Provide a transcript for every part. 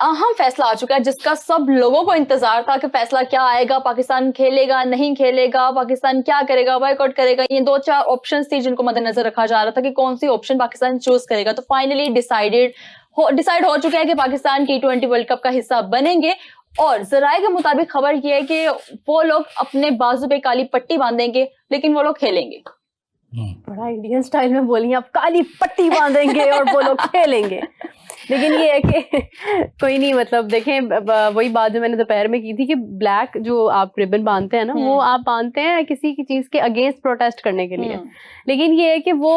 अहम फैसला आ चुका है जिसका सब लोगों को इंतजार था कि फैसला क्या आएगा, पाकिस्तान खेलेगा नहीं खेलेगा, पाकिस्तान क्या करेगा, बॉयकॉट करेगा। ये 2-4 ऑप्शंस थी जिनको मद्देनजर रखा जा रहा था कि कौन सी ऑप्शन पाकिस्तान चूज करेगा। तो फाइनली डिसाइड हो चुका है कि पाकिस्तान T20 वर्ल्ड कप का हिस्सा बनेंगे। और जराए के मुताबिक खबर यह है कि वो लोग अपने बाजू पे काली पट्टी बांधेंगे, लेकिन वो लोग खेलेंगे। बड़ा इंडियन स्टाइल में बोली, आप काली पट्टी बांधेंगे और वो लोग खेलेंगे। लेकिन ये है कि कोई नहीं, मतलब देखें वही बात जो मैंने दोपहर में की थी कि ब्लैक जो आप रिबन बांधते हैं ना, वो आप बांधते हैं किसी की चीज के अगेंस्ट प्रोटेस्ट करने के लिए। लेकिन ये है कि वो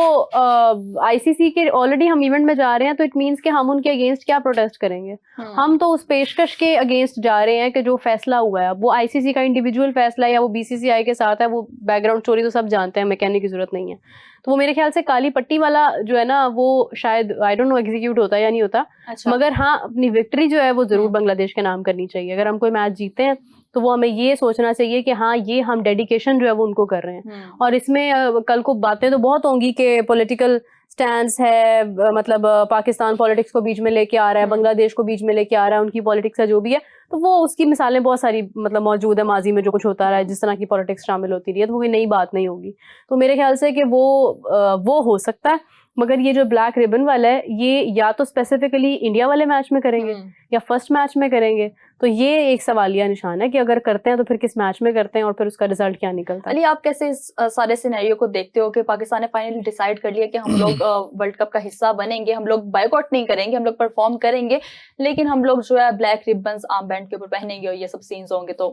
आईसीसी के ऑलरेडी हम इवेंट में जा रहे हैं, तो इट मीन्स कि हम उनके अगेंस्ट क्या प्रोटेस्ट करेंगे। हम तो उस पेशकश के अगेंस्ट जा रहे हैं कि जो फैसला हुआ है वो आईसीसी का इंडिविजुअल फैसला है या वो बीसीसीआई के साथ है, वो बैकग्राउंड स्टोरी तो सब जानते हैं, हमें कहने की जरूरत नहीं है। तो वो मेरे ख्याल से काली पट्टी वाला जो है ना, वो शायद आई डोंट नो एग्जीक्यूट होता है या नहीं होता। अच्छा। मगर हाँ, अपनी विक्ट्री जो है वो जरूर बांग्लादेश के नाम करनी चाहिए। अगर हम कोई मैच जीतते हैं तो वो हमें ये सोचना चाहिए कि हाँ, ये हम डेडिकेशन जो है वो उनको कर रहे हैं। और इसमें कल को बातें तो बहुत होंगी कि पॉलिटिकल स्टैंड है, मतलब पाकिस्तान पॉलिटिक्स को बीच में लेके आ रहा है, बांग्लादेश को बीच में लेके आ रहा है, उनकी पॉलिटिक्स है जो भी है। तो वो उसकी मिसालें बहुत सारी मतलब मौजूद है, माजी में जो कुछ होता रहा है, जिस तरह की पॉलिटिक्स शामिल होती रही है, तो वो कोई नई बात नहीं होगी। तो मेरे ख्याल से कि वो हो सकता है। मगर ये जो ब्लैक रिबन वाला है, ये या तो स्पेसिफिकली इंडिया वाले मैच में करेंगे या फर्स्ट मैच में करेंगे। तो ये एक सवालिया निशान है कि अगर करते हैं तो फिर किस मैच में करते हैं और फिर उसका रिजल्ट क्या निकलता है। अली, आप कैसे इस सारे सिनेरियो को देखते हो कि पाकिस्तान ने फाइनली डिसाइड कर लिया कि हम लोग वर्ल्ड कप का हिस्सा बनेंगे, हम लोग बायकॉट नहीं करेंगे, हम लोग परफॉर्म करेंगे, लेकिन हम लोग जो है ब्लैक रिबन्स आर्म बैंड के ऊपर पहनेंगे और ये सब सीन्स होंगे। तो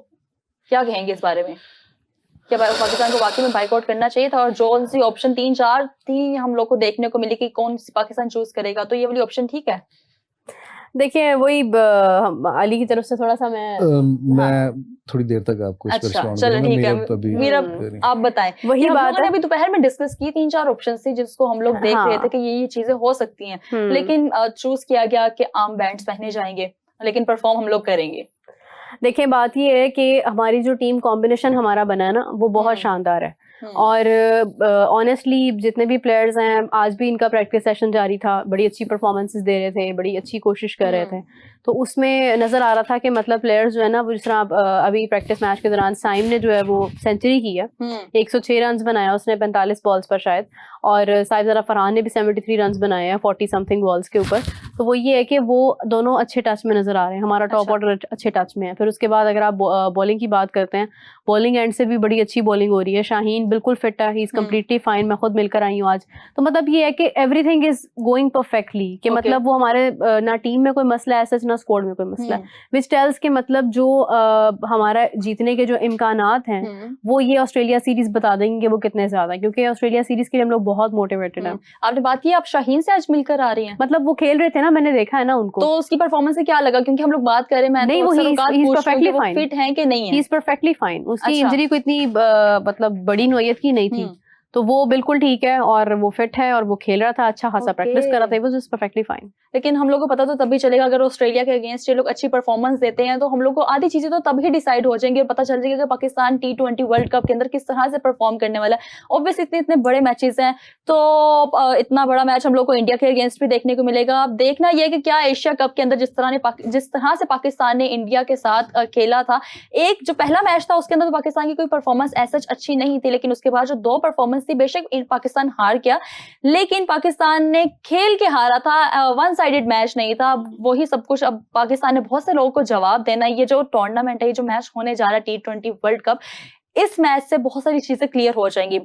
क्या कहेंगे इस बारे में? क्या पाकिस्तान को वाकई में बाइकआउट करना चाहिए था? और जो सी ऑप्शन 3-4 थी हम लोग को देखने को मिली कि कौन पाकिस्तान चूज करेगा, तो ये वाली ऑप्शन ठीक है? देखिए, वही अली की तरफ से थोड़ा सा मैं थोड़ी देर तक आपको इस पर अच्छा, चलो ठीक है। मीरा, आप बताएं। वही बात है, अभी दोपहर में डिस्कस की 3-4 ऑप्शन थी जिसको हम लोग देख रहे थे कि ये चीजें हो सकती हैं, लेकिन चूज किया गया कि आर्म बैंड्स पहने जाएंगे, लेकिन परफॉर्म हम लोग करेंगे। देखिए, बात ये है कि हमारी जो टीम कॉम्बिनेशन हमारा बना है ना, वो बहुत शानदार है। और ऑनेस्टली जितने भी प्लेयर्स हैं, आज भी इनका प्रैक्टिस सेशन जारी था, बड़ी अच्छी परफॉर्मेंसेस दे रहे थे, बड़ी अच्छी कोशिश कर रहे थे। तो उसमें नजर आ रहा था कि मतलब प्लेयर्स जो है ना, वो जिस तरह अभी प्रैक्टिस मैच के दौरान साइम ने जो है वो सेंचुरी की है, 106 रन बनाया उसने 45 बॉल्स पर शायद, और साहिबजादा फरहान ने भी 73 रन बनाए हैं 40 समथिंग बॉल्स के ऊपर। तो वो ये है कि वो दोनों अच्छे टच में नजर आ रहे हैं, हमारा टॉप ऑर्डर अच्छे टच में है। फिर उसके बाद अगर आप बॉलिंग की बात करते हैं, बॉलिंग एंड से भी बड़ी अच्छी बॉलिंग हो रही है। शाहीन बिल्कुल फिट है, ही इज कम्प्लीटली फाइन, मैं खुद मिलकर आई हूँ आज। तो मतलब ये है कि एवरीथिंग इज गोइंग परफेक्टली, कि मतलब वो हमारे ना टीम में कोई मसला है, सच ना स्क्वाड में कोई मसला है, विच टेल्स के मतलब जो हमारा जीतने के जो इम्कानात हैं वो ये ऑस्ट्रेलिया सीरीज बता देंगे वो कितने ज्यादा, क्योंकि ऑस्ट्रेलिया सीरीज के लिए हम लोग बहुत मोटिवेटेड हैं। आपने बात की आप शाहीन से आज मिलकर आ रही हैं, मतलब वो खेल रहे थे ना, मैंने देखा है ना उनको, तो उसकी परफॉर्मेंस से क्या लगा? क्योंकि हम लोग बात कर रहे हैं, मैं नहीं, तो वो परफेक्टली फाइन, फिट हैं कि नहीं है? He is perfectly fine. उसकी इंजरी को इतनी मतलब बड़ी नोयत की नहीं थी, तो वो बिल्कुल ठीक है और वो फिट है और वो खेल रहा था, अच्छा खासा प्रैक्टिस कर रहा था, वो जस्ट परफेक्टली फाइन। लेकिन हम लोग को पता तो तभी चलेगा अगर ऑस्ट्रेलिया के अगेंस्ट ये लोग अच्छी परफॉर्मेंस देते हैं, तो हम लोग को आधी चीजें तो तभी डिसाइड हो जाएंगी और पता चल जाएगा कि पाकिस्तान T20 वर्ल्ड कप के अंदर किस तरह से परफॉर्म करने वाला है। ऑब्वियसली इतने बड़े मैचेस हैं, तो इतना बड़ा मैच हम लोग को इंडिया के अगेंस्ट भी देखने को मिलेगा। अब देखना यह कि क्या एशिया कप के अंदर जिस तरह से पाकिस्तान ने इंडिया के साथ खेला था, एक जो पहला मैच था उसके अंदर तो पाकिस्तान की कोई परफॉर्मेंस ऐसा अच्छी नहीं थी, लेकिन उसके बाद जो 2 परफॉर्मेंस थी, बेशक पाकिस्तान हार गया, लेकिन पाकिस्तान ने खेल के हारा था, वन साइडेड मैच नहीं था। वही सब कुछ अब पाकिस्तान ने बहुत से लोगों को जवाब देना। ये जो टूर्नामेंट है, ये जो मैच होने जा रहा है T20 वर्ल्ड कप, इस मैच से बहुत सारी चीजें क्लियर हो जाएंगी।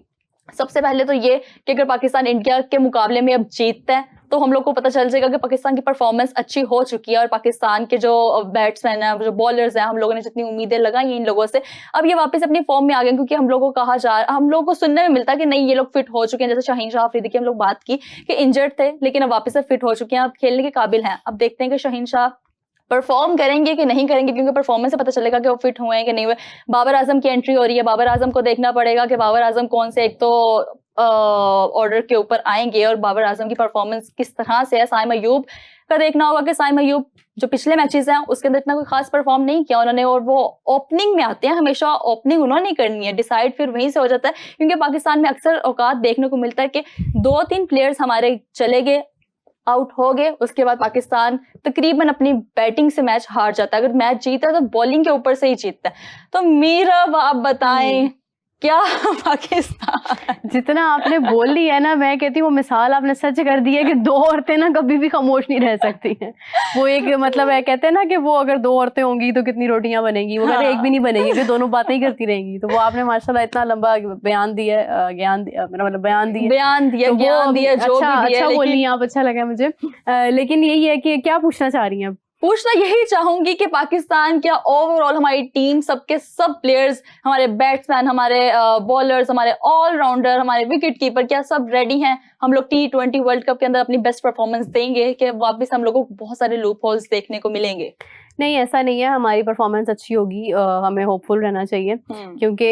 सबसे पहले तो ये कि अगर पाकिस्तान इंडिया के मुकाबले में अब जीतता है तो हम लोग को पता चल जाएगा कि पाकिस्तान की परफॉर्मेंस अच्छी हो चुकी है और पाकिस्तान के जो बैट्समैन हैं, जो बॉलर्स हैं, हम लोगों ने जितनी उम्मीदें लगाई इन लोगों से, अब ये वापस अपनी फॉर्म में आ गए। क्योंकि हम लोगों को सुनने में मिलता है कि नहीं, ये लोग फिट हो चुके हैं। जैसे शाहीन शाह अफरीदी की हम लोग बात की कि इंजर्ड थे, लेकिन अब वापस से फिट हो चुके हैं, अब खेलने के काबिल हैं। अब देखते हैं कि शाहीन शाह परफॉर्म करेंगे कि नहीं करेंगे, क्योंकि परफॉर्मेंस से पता चलेगा कि वो फिट हुए हैं कि नहीं हुए। बाबर आजम की एंट्री हो रही है, बाबर आजम को देखना पड़ेगा कि बाबर आजम कौन से एक तो ऑर्डर के ऊपर आएंगे और बाबर आजम की परफॉर्मेंस किस तरह से है। साइम अयूब का देखना होगा कि साइम अयूब जो पिछले मैचेस हैं उसके अंदर इतना कोई खास परफॉर्म नहीं किया उन्होंने, और वो ओपनिंग में आते हैं, हमेशा ओपनिंग उन्होंने करनी है, डिसाइड फिर वहीं से हो जाता है। क्योंकि पाकिस्तान में अक्सर औकात देखने को मिलता है कि 2-3 प्लेयर्स हमारे चले गए, आउट हो गए, उसके बाद पाकिस्तान तकरीबन अपनी बैटिंग से मैच हार जाता है। अगर मैच जीता है तो बॉलिंग के ऊपर से ही जीतता है। तो मीरब आप बताएं क्या पाकिस्तान जितना आपने बोल लिया है ना, मैं कहती हूँ वो मिसाल आपने सच कर दी है कि दो औरतें ना कभी भी खामोश नहीं रह सकती हैं। वो एक मतलब है, कहते हैं ना कि वो अगर दो औरतें होंगी तो कितनी रोटियां बनेगी, वो कहते हैं एक भी नहीं बनेगी, कि दोनों बातें ही करती रहेंगी। तो वो आपने माशाल्लाह इतना लंबा बयान दिया है, ज्ञान दिया, मतलब बयान दिया, ज्ञान दिया जो अच्छा भी दिया, अच्छा बोल रही लेकिन हैं आप, अच्छा लगा मुझे। लेकिन यही है कि क्या पूछना चाह रही हैं? पूछना यही चाहूंगी कि पाकिस्तान क्या ओवरऑल हमारी टीम, सबके सब प्लेयर्स, हमारे बैट्समैन, हमारे बॉलर्स, हमारे ऑलराउंडर, हमारे विकेट कीपर, क्या सब रेडी हैं? हम लोग T20 वर्ल्ड कप के अंदर अपनी बेस्ट परफॉर्मेंस देंगे कि वापस हम लोगों को बहुत सारे लूप होल्स देखने को मिलेंगे? नहीं, ऐसा नहीं है, हमारी परफॉर्मेंस अच्छी होगी, हमें होपफुल रहना चाहिए, क्योंकि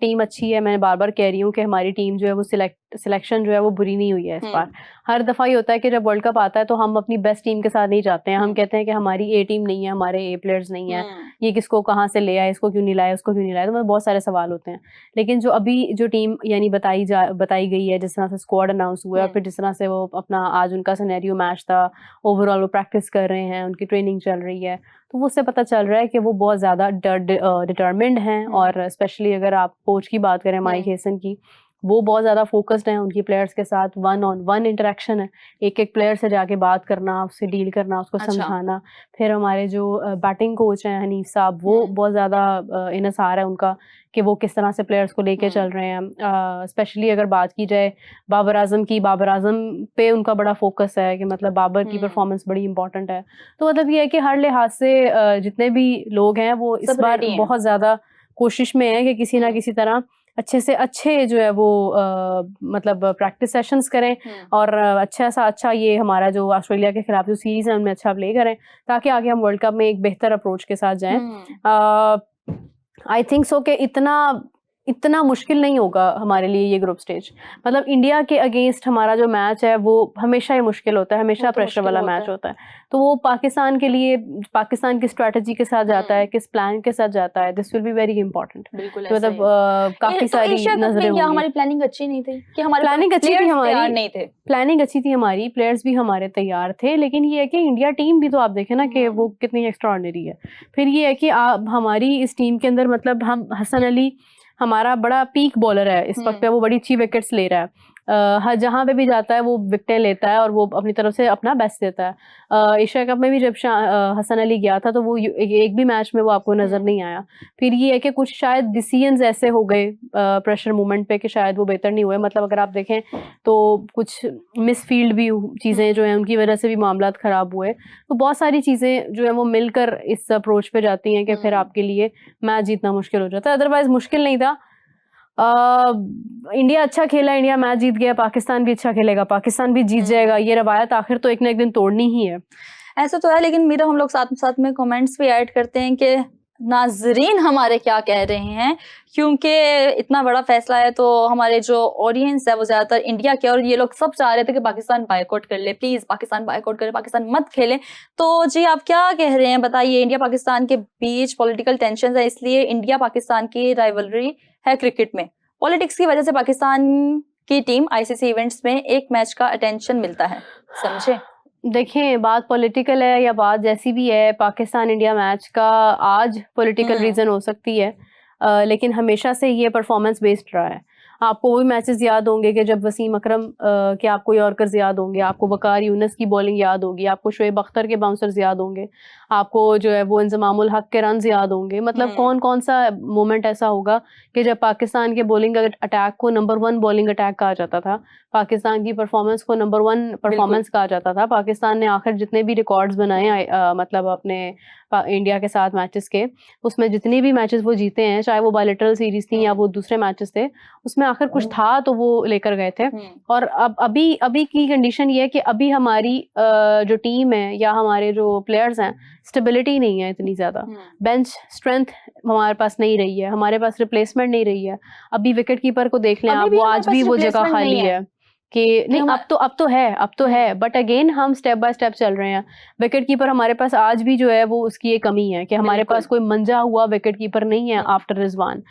टीम अच्छी है। मैं बार बार कह रही हूँ कि हमारी टीम जो है वो सिलेक्शन जो है वो बुरी नहीं हुई है इस बार। हर दफ़ा ही होता है कि जब वर्ल्ड कप आता है तो हम अपनी बेस्ट टीम के साथ नहीं जाते हैं। हम कहते हैं कि हमारी ए टीम नहीं है, हमारे ए प्लेयर्स नहीं है, ये किसको कहाँ से ले आए, इसको क्यों नहीं लाया, उसको क्यों नहीं लाया, तो मतलब बहुत सारे सवाल होते हैं। लेकिन जो अभी जो टीम यानी बताई गई है, जिस तरह से स्क्वाड अनाउंस हुआ है, फिर जिस तरह से वो अपना आज उनका सिनेरियो मैच था, ओवरऑल वो प्रैक्टिस कर रहे हैं, उनकी ट्रेनिंग चल रही है, तो वो उससे पता चल रहा है कि वो बहुत ज़्यादा डिटर्मिन्ड हैं। और स्पेशली अगर आप कोच की बात करें, माइक हेसन की, वो बहुत ज़्यादा फोकस्ड हैं उनकी प्लेयर्स के साथ। 1-on-1 इंटरेक्शन है, एक एक प्लेयर से जाके बात करना, उससे डील करना, उसको समझाना। फिर हमारे जो बैटिंग कोच हैं हनीफ साहब, वो बहुत ज़्यादा इनसार है उनका कि वो किस तरह से प्लेयर्स को लेके चल रहे हैं। स्पेशली अगर बात की जाए बाबर आजम की, बाबर आजम पे उनका बड़ा फोकस है कि मतलब बाबर की परफॉर्मेंस बड़ी इंपॉर्टेंट है। तो मतलब ये है कि हर लिहाज से जितने भी लोग हैं वो इस बार बहुत ज़्यादा कोशिश में है कि किसी ना किसी तरह अच्छे से अच्छे जो है वो मतलब प्रैक्टिस सेशंस करें, और अच्छा ये हमारा जो ऑस्ट्रेलिया के खिलाफ जो सीरीज है उनमें अच्छा प्ले करें, ताकि आगे हम वर्ल्ड कप में एक बेहतर अप्रोच के साथ जाएं। आई थिंक सो कि इतना मुश्किल नहीं होगा हमारे लिए ये ग्रुप स्टेज। मतलब इंडिया के अगेंस्ट हमारा जो मैच है वो हमेशा ही मुश्किल होता है, हमेशा प्रेशर वाला मैच होता है। तो वो पाकिस्तान के लिए, पाकिस्तान की स्ट्रेटजी के साथ जाता है, किस प्लान के साथ जाता है, this will be very important. मतलब काफी सारी नजरें होंगी। हमारी प्लानिंग अच्छी नहीं थी कि हमारे प्लानिंग अच्छी थी हमारी, नहीं थे, प्लानिंग अच्छी थी हमारी, प्लेयर्स भी हमारे तैयार थे, लेकिन ये है कि इंडिया टीम भी तो आप देखें ना कि वो कितनी एक्स्ट्राऑर्डिनरी है। फिर ये है कि हमारी इस टीम के अंदर मतलब हम हसन अली हमारा बड़ा पीक बॉलर है इस वक्त पे, वो बड़ी अच्छी विकेट्स ले रहा है, हर जहाँ पे भी जाता है वो विकेटें लेता है और वो अपनी तरफ से अपना बेस्ट देता है। एशिया कप में भी जब हसन अली गया था तो वो एक भी मैच में वो आपको नज़र नहीं आया। फिर ये है कि कुछ शायद डिसीजंस ऐसे हो गए प्रेशर मोमेंट पे कि शायद वो बेहतर नहीं हुए। मतलब अगर आप देखें तो कुछ मिसफील्ड भी चीज़ें जो हैं उनकी वजह से भी मामला ख़राब हुए। तो बहुत सारी चीज़ें जो है वो मिलकर इस अप्रोच पे जाती हैं कि फिर आपके लिए मैच जीतना मुश्किल हो जाता है। अदरवाइज मुश्किल नहीं था। इंडिया अच्छा खेला, इंडिया मैच जीत गया, पाकिस्तान भी अच्छा खेलेगा, पाकिस्तान भी जीत जाएगा, ये रवायत आखिर तो एक ना एक दिन तोड़नी ही है। ऐसा तो है, लेकिन मेरा हम लोग साथ में कमेंट्स भी ऐड करते हैं कि नाजरीन हमारे क्या कह रहे हैं, क्योंकि इतना बड़ा फैसला है तो हमारे जो ऑडियंस है वो ज्यादातर इंडिया के, और ये लोग सब चाह रहे थे कि पाकिस्तान बायकॉट कर ले, प्लीज पाकिस्तान बायकॉट करे, पाकिस्तान मत खेले। तो जी आप क्या कह रहे हैं बताइए। इंडिया पाकिस्तान के बीच पॉलिटिकल टेंशन है, इसलिए इंडिया पाकिस्तान की राइवलरी है क्रिकेट में, पॉलिटिक्स की वजह से पाकिस्तान की टीम आईसीसी इवेंट्स में एक मैच का अटेंशन मिलता है, समझे। देखें बात पॉलिटिकल है या बात जैसी भी है, पाकिस्तान इंडिया मैच का आज पॉलिटिकल रीज़न हो सकती है, लेकिन हमेशा से ये परफॉर्मेंस बेस्ड रहा है। आपको वही मैचेस याद होंगे कि जब वसीम अकरम के आपको यॉर्कर्स याद होंगे, आपको वकार यूनुस की बॉलिंग याद होगी, आपको शुएब अख्तर के बाउंसर्स याद होंगे, आपको जो है वो इंजमामुल हक के रन्स याद होंगे। मतलब कौन कौन सा मोमेंट ऐसा होगा कि जब पाकिस्तान के बॉलिंग अटैक को नंबर 1 बॉलिंग अटैक कहा जाता था, पाकिस्तान की परफॉर्मेंस को नंबर 1 परफॉर्मेंस कहा जाता था। पाकिस्तान ने आखिर जितने भी रिकॉर्ड्स बनाए मतलब अपने इंडिया के साथ मैचेस के, उसमें जितने भी मैचेस वो जीते हैं, चाहे वो बायलैटरल सीरीज थी या वो दूसरे मैचेस थे, उसमें आखिर कुछ था तो वो लेकर गए थे। और अब अभी की कंडीशन ये है कि अभी हमारी जो टीम है या हमारे जो प्लेयर्स हैं, स्टेबिलिटी नहीं है इतनी ज़्यादा, बेंच स्ट्रेंथ हमारे पास नहीं रही है, हमारे पास रिप्लेसमेंट नहीं रही है। अभी विकेट कीपर को देख लें आप, वो आज भी वो जगह खाली है कि नहीं, अब तो है बट अगेन हम स्टेप बाय स्टेप चल रहे हैं। विकेट कीपर हमारे पास आज भी जो है वो उसकी एक कमी है कि हमारे पास कोई मंजा हुआ विकेट कीपर नहीं है आफ्टर रिजवान,